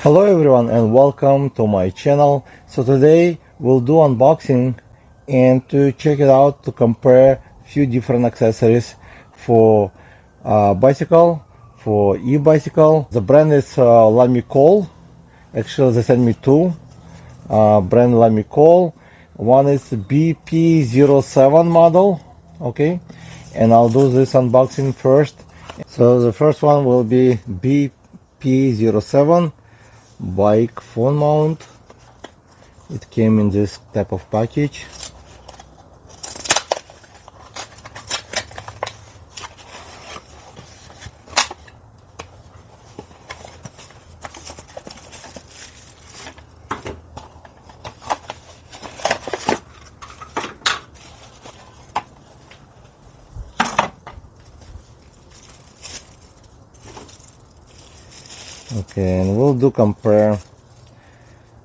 Hello everyone and welcome to my channel. So today we'll do unboxing and to check it out, to compare few different accessories for bicycle, for e-bicycle. The brand is Lamicall. Actually they sent me two brand Lamicall. One is BP07 model, okay, and I'll do this unboxing first. So the first one will be BP07 bike phone mount. It came in this type of package. Okay, and we'll do compare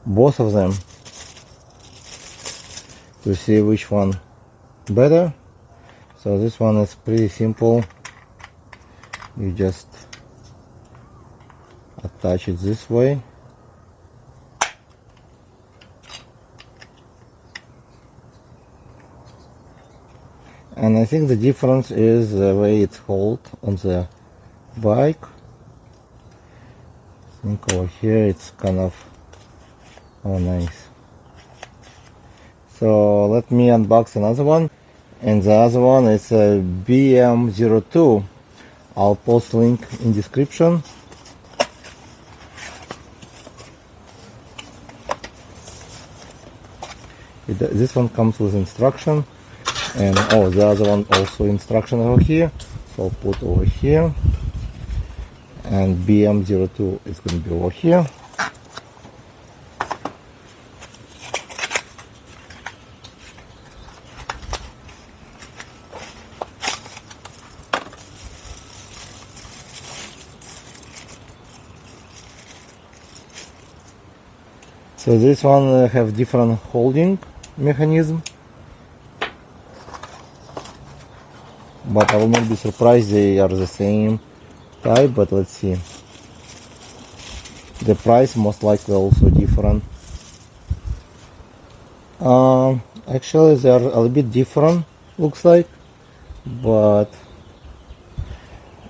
both of them to see which one better. So this one is pretty simple. You just attach it this way. And I think the difference is the way it's held on the bike. I think over here it's kind of, oh nice. So let me unbox another one, and the other one is a BM02. I'll post link in description. This one comes with instruction, and oh, the other one also instruction over here, so I'll put over here. And BM02 is going to be over here. So this one have different holding mechanism, but I will not be surprised they are the same type, but let's see. The price most likely also different. Actually they are a little bit different, looks like, but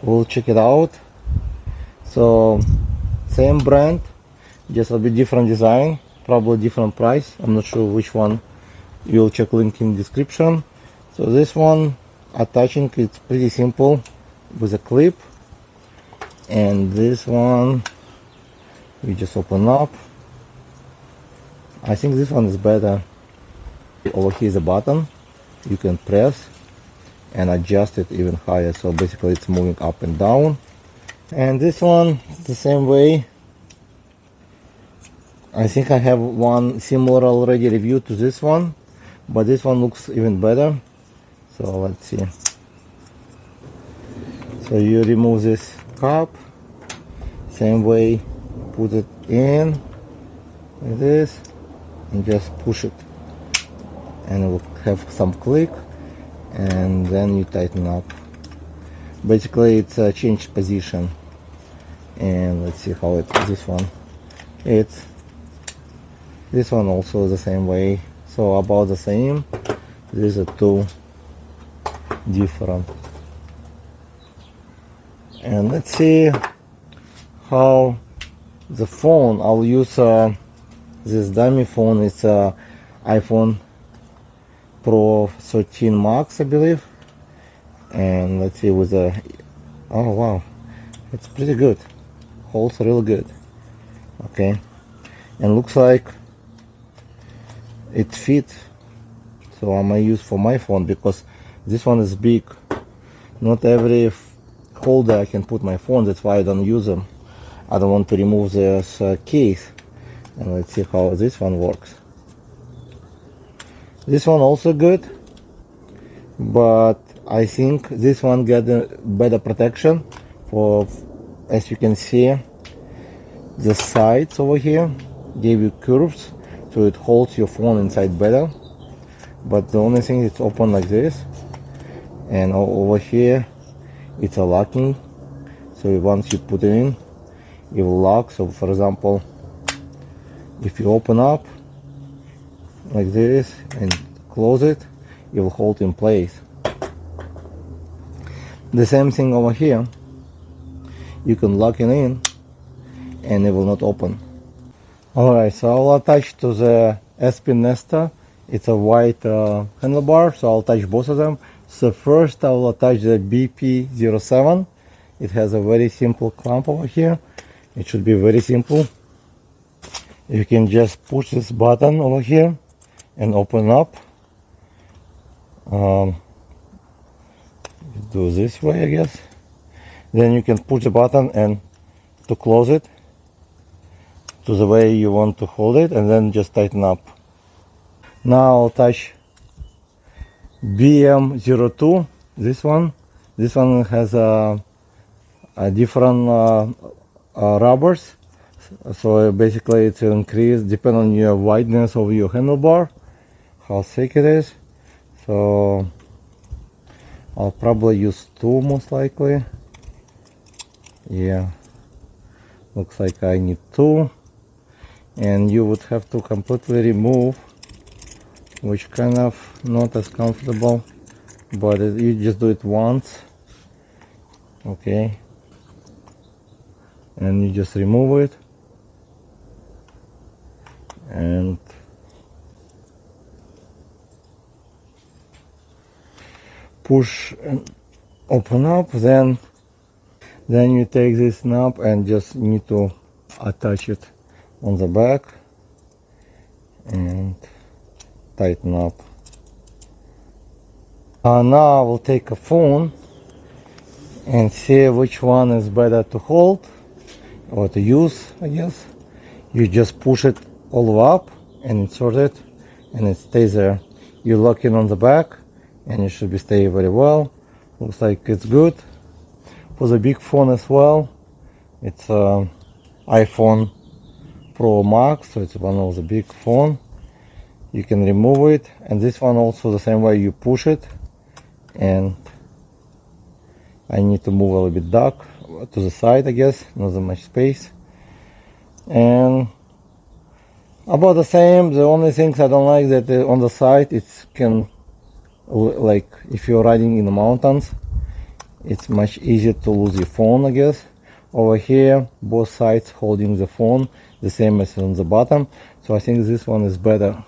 we'll check it out. So same brand, just a bit different design, probably different price. I'm not sure which one. You'll check link in description. So this one, attaching, it's pretty simple with a clip. And this one, we just open up. I think this one is better. Over here is a button you can press and adjust it even higher, so basically it's moving up and down. And this one, the same way. I think I have one similar already reviewed to this one, but this one looks even better. So let's see. So you remove this cap, same way, put it in like this and just push it, and it will have some click, and then you tighten up. Basically it's a changed position. And let's see how this one, it's this one also the same way, so about the same. These are two different. And let's see how the phone. I'll use this dummy phone. It's a iPhone Pro 13 Max, I believe. And let's see with the, oh wow, it's pretty good, holds real good. Okay, and looks like it fits, so I might use for my phone, because this one is big. Not every holder I can put my phone, that's why I don't use them. I don't want to remove this case. And let's see how this one works. This one also good, but I think this one get a better protection. For, as you can see, the sides over here give you curves, so it holds your phone inside better. But the only thing, it's open like this, and over here it's a locking, so once you put it in, it will lock. So for example, if you open up like this and close it, it will hold in place. The same thing over here, you can lock it in and it will not open. Alright, so I'll attach to the SP Nesta. It's a white handlebar, so I'll attach both of them. So first I will attach the BP07. It has a very simple clamp over here. It should be very simple. You can just push this button over here and open up. Do this way, I guess. Then you can push the button and to close it to the way you want to hold it, and then just tighten up. Now I'll touch BM02. This one has a different rubbers. So basically it's increased depending on your wideness of your handlebar, how thick it is. So I'll probably use 2 most likely. Yeah, looks like I need 2. And you would have to completely remove, which kind of not as comfortable, but you just do it once. Okay, and you just remove it and push and open up. Then you take this knob and just need to attach it on the back and tighten up. Now I will take a phone and see which one is better to hold or to use, I guess. You just push it all the way up and insert it and it stays there. You lock it on the back and it should be stay very well. Looks like it's good. For the big phone as well, it's iPhone Pro Max, so it's one of the big phone. You can remove it, and this one also the same way, you push it, and I need to move a little bit back to the side, I guess, not that much space. And about the same, the only things I don't like that on the side it can, like if you're riding in the mountains, it's much easier to lose your phone, I guess. Over here, both sides holding the phone, the same as on the bottom. So I think this one is better.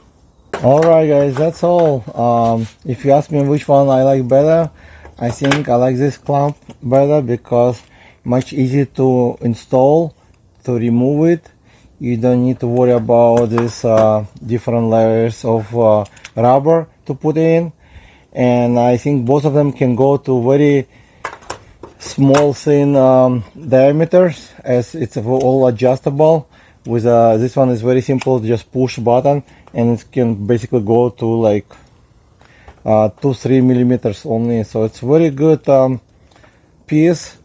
Alright guys, that's all. If you ask me which one I like better, I think I like this clamp better because much easier to install, to remove it. You don't need to worry about these different layers of rubber to put in. And I think both of them can go to very small thin diameters, as it's all adjustable. With this one is very simple, just push button and it can basically go to like 2-3 millimeters only. So it's very good piece.